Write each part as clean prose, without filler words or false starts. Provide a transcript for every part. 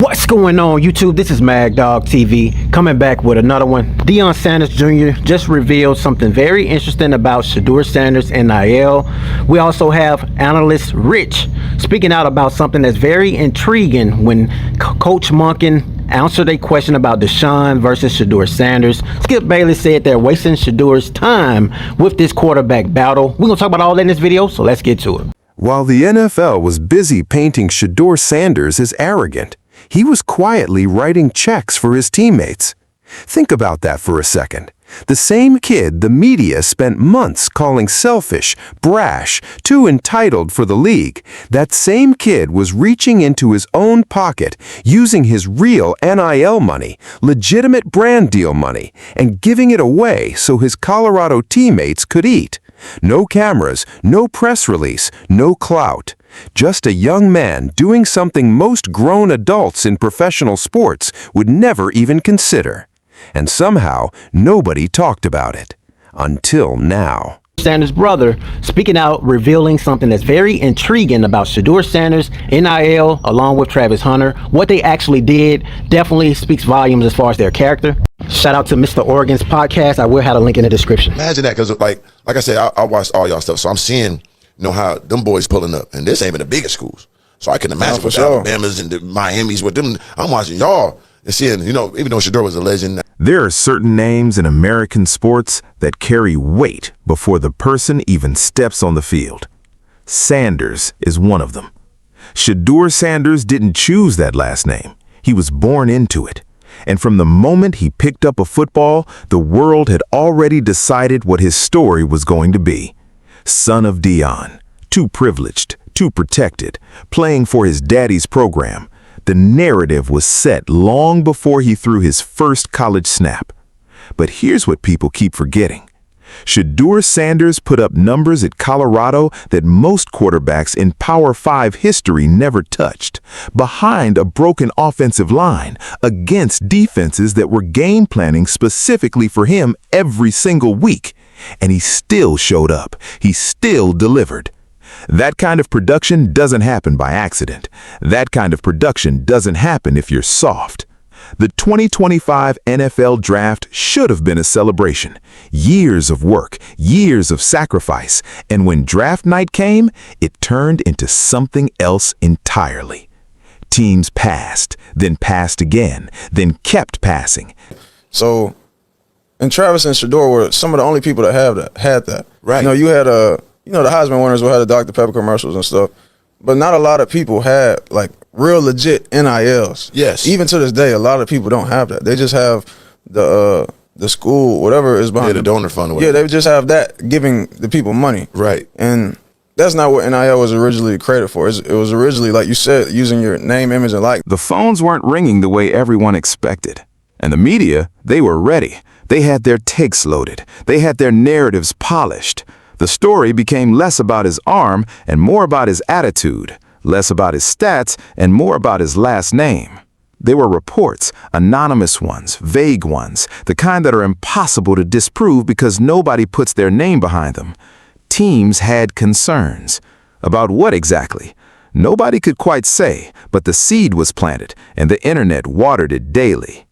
What's going on, YouTube? This is Mag Dog TV coming back with another one. Deion Sanders Jr. just revealed something very interesting about Shedeur Sanders NIL. We also have analyst Rich speaking out about something that's very intriguing when Coach Monkien answered a question about Deshaun versus Shedeur Sanders. Skip Bayless said they're wasting Shedeur's time with this quarterback battle. We're going to talk about all that in this video, so let's get to it. While the NFL was busy painting Shedeur Sanders as arrogant, he was quietly writing checks for his teammates. Think about that for a second. The same kid the media spent months calling selfish, brash, too entitled for the league, that same kid was reaching into his own pocket, using his real NIL money, legitimate brand deal money, and giving it away so his Colorado teammates could eat. No cameras, no press release, no clout. Just a young man doing something most grown adults in professional sports would never even consider. And somehow, nobody talked about it. Until now. Sanders' brother speaking out, revealing something that's very intriguing about Shedeur Sanders, NIL, along with Travis Hunter. What they actually did definitely speaks volumes as far as their character. Shout out to Mr. Oregon's podcast. I will have a link in the description. Imagine that, because like I said, I watched all y'all stuff, so I'm seeing, how them boys pulling up, and this ain't even the biggest schools. So I can imagine with the Alabamas and the Miamis with them. I'm watching y'all and seeing, even though Shedeur was a legend. There are certain names in American sports that carry weight before the person even steps on the field. Sanders is one of them. Shedeur Sanders didn't choose that last name. He was born into it. And from the moment he picked up a football, the world had already decided what his story was going to be. Son of Deion, too privileged, too protected, playing for his daddy's program. The narrative was set long before he threw his first college snap. But here's what people keep forgetting. Shedeur Sanders put up numbers at Colorado that most quarterbacks in Power 5 history never touched, behind a broken offensive line, against defenses that were game planning specifically for him every single week. And he still showed up. He still delivered. That kind of production doesn't happen by accident. That kind of production doesn't happen if you're soft. The 2025 NFL Draft should have been a celebration. Years of work, years of sacrifice, and when draft night came, it turned into something else entirely. Teams passed, then passed again, then kept passing. So, and Travis and Shedeur were some of the only people that had that. Right. You had the Heisman winners will have the Dr. Pepper commercials and stuff, but not a lot of people had like real legit NILs. Yes. Even to this day, a lot of people don't have that. They just have the school, whatever is behind the donor fund. Yeah, they just have that giving the people money. Right. And that's not what NIL was originally created for. It was originally, like you said, using your name, image, and likeness. The phones weren't ringing the way everyone expected. And the media, they were ready. They had their takes loaded. They had their narratives polished. The story became less about his arm and more about his attitude, less about his stats and more about his last name. They were reports, anonymous ones, vague ones, the kind that are impossible to disprove because nobody puts their name behind them. Teams had concerns. About what exactly? Nobody could quite say, but the seed was planted and the internet watered it daily.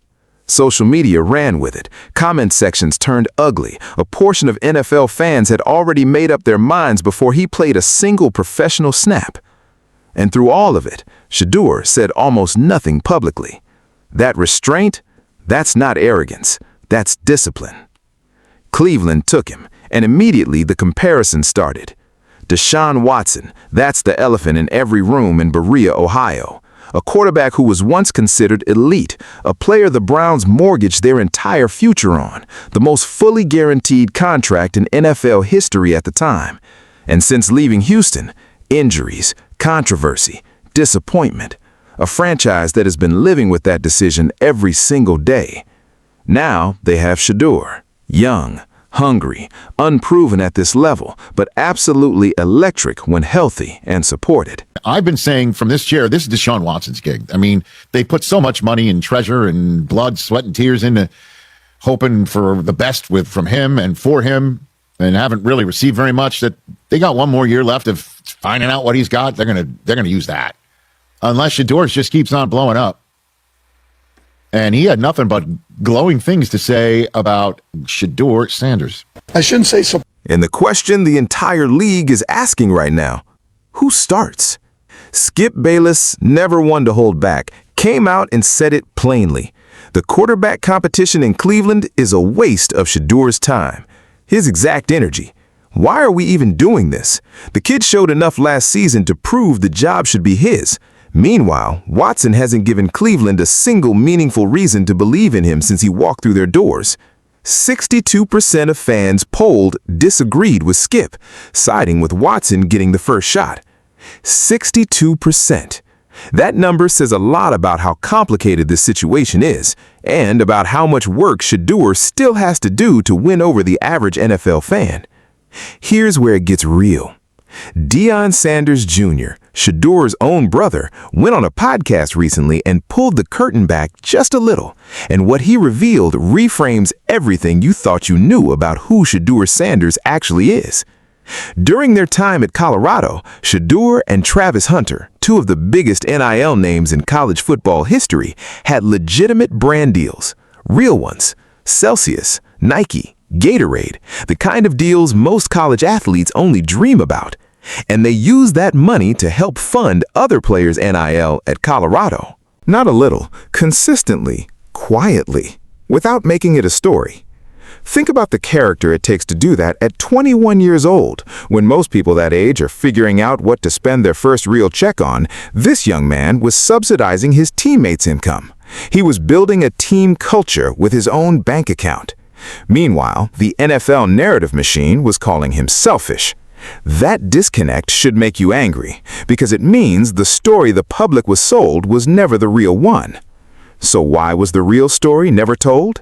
Social media ran with it. Comment sections turned ugly. A portion of NFL fans had already made up their minds before he played a single professional snap. And through all of it, Shedeur said almost nothing publicly. That restraint, that's not arrogance. That's discipline. Cleveland took him, and immediately the comparison started. Deshaun Watson, that's the elephant in every room in Berea, Ohio. A quarterback who was once considered elite, a player the Browns mortgaged their entire future on, the most fully guaranteed contract in NFL history at the time. And since leaving Houston, injuries, controversy, disappointment, a franchise that has been living with that decision every single day. Now they have Shedeur, young, hungry, unproven at this level, but absolutely electric when healthy and supported. I've been saying from this chair, this is Deshaun Watson's gig. I mean, they put so much money and treasure and blood, sweat, and tears into hoping for the best from him and for him, and haven't really received very much, that they got one more year left of finding out what he's got. They're gonna use that. Unless Shedeur just keeps on blowing up. And he had nothing but glowing things to say about Shedeur Sanders. I shouldn't say so. And the question the entire league is asking right now, who starts? Skip Bayless, never one to hold back, came out and said it plainly. The quarterback competition in Cleveland is a waste of Shedeur's time, his exact energy. Why are we even doing this? The kid showed enough last season to prove the job should be his. Meanwhile, Watson hasn't given Cleveland a single meaningful reason to believe in him since he walked through their doors. 62% of fans polled disagreed with Skip, siding with Watson getting the first shot. 62%. That number says a lot about how complicated this situation is, and about how much work Shedeur still has to do to win over the average NFL fan. Here's where it gets real. Deion Sanders Jr., Shedeur's own brother, went on a podcast recently and pulled the curtain back just a little, and what he revealed reframes everything you thought you knew about who Shedeur Sanders actually is. During their time at Colorado, Shedeur and Travis Hunter, two of the biggest NIL names in college football history, had legitimate brand deals, real ones, Celsius, Nike, Gatorade, the kind of deals most college athletes only dream about. And they used that money to help fund other players' NIL at Colorado. Not a little, consistently, quietly, without making it a story. Think about the character it takes to do that at 21 years old, when most people that age are figuring out what to spend their first real check on. This young man was subsidizing his teammates' income. He was building a team culture with his own bank account. Meanwhile, the NFL narrative machine was calling him selfish. That disconnect should make you angry, because it means the story the public was sold was never the real one. So why was the real story never told?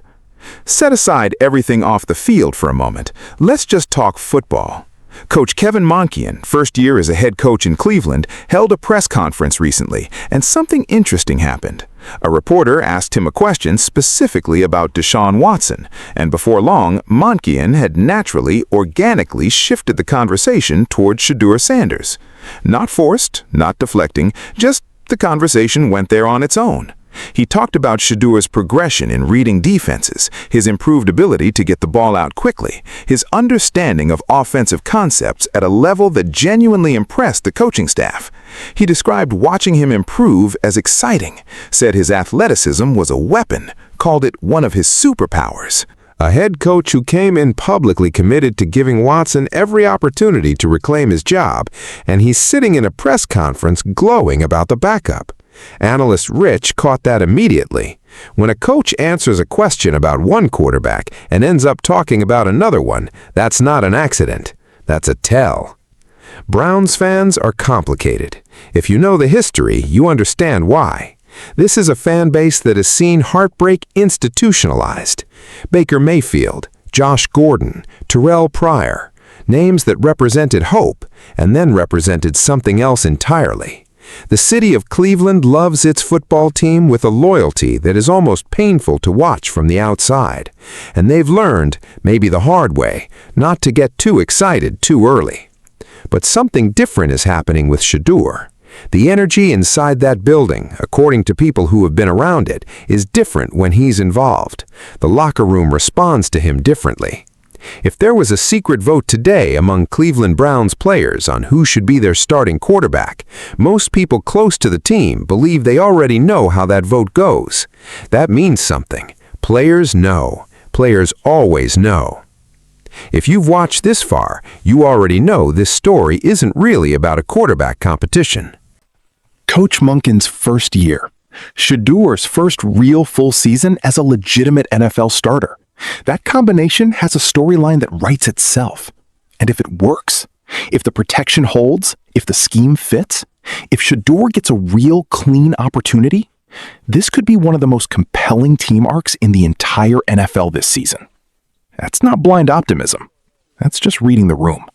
Set aside everything off the field for a moment. Let's just talk football. Coach Kevin Monkien, first year as a head coach in Cleveland, held a press conference recently, and something interesting happened. A reporter asked him a question specifically about Deshaun Watson, and before long, Monkien had naturally, organically shifted the conversation towards Shedeur Sanders. Not forced, not deflecting, just the conversation went there on its own. He talked about Shedeur's progression in reading defenses, his improved ability to get the ball out quickly, his understanding of offensive concepts at a level that genuinely impressed the coaching staff. He described watching him improve as exciting, said his athleticism was a weapon, called it one of his superpowers. A head coach who came in publicly committed to giving Watson every opportunity to reclaim his job, and he's sitting in a press conference glowing about the backup. Analyst Rich caught that immediately. When a coach answers a question about one quarterback and ends up talking about another one, that's not an accident. That's a tell. Browns fans are complicated. If you know the history, you understand why. This is a fan base that has seen heartbreak institutionalized. Baker Mayfield, Josh Gordon, Terrell Pryor, names that represented hope and then represented something else entirely. The city of Cleveland loves its football team with a loyalty that is almost painful to watch from the outside. And they've learned, maybe the hard way, not to get too excited too early. But something different is happening with Shedeur. The energy inside that building, according to people who have been around it, is different when he's involved. The locker room responds to him differently. If there was a secret vote today among Cleveland Browns players on who should be their starting quarterback, most people close to the team believe they already know how that vote goes. That means something. Players know. Players always know. If you've watched this far, you already know this story isn't really about a quarterback competition. Coach Monken's first year. Shedeur's first real full season as a legitimate NFL starter. That combination has a storyline that writes itself. And if it works, if the protection holds, if the scheme fits, if Shedeur gets a real clean opportunity, this could be one of the most compelling team arcs in the entire NFL this season. That's not blind optimism. That's just reading the room.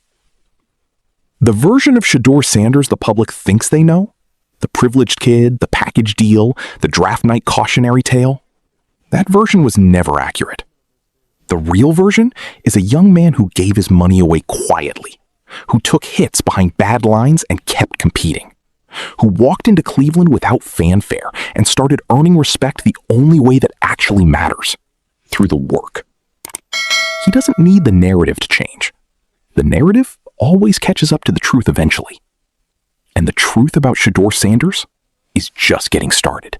The version of Shedeur Sanders the public thinks they know, the privileged kid, the package deal, the draft night cautionary tale, that version was never accurate. The real version is a young man who gave his money away quietly, who took hits behind bad lines and kept competing, who walked into Cleveland without fanfare and started earning respect the only way that actually matters, through the work. He doesn't need the narrative to change. The narrative always catches up to the truth eventually. And the truth about Shedeur Sanders is just getting started.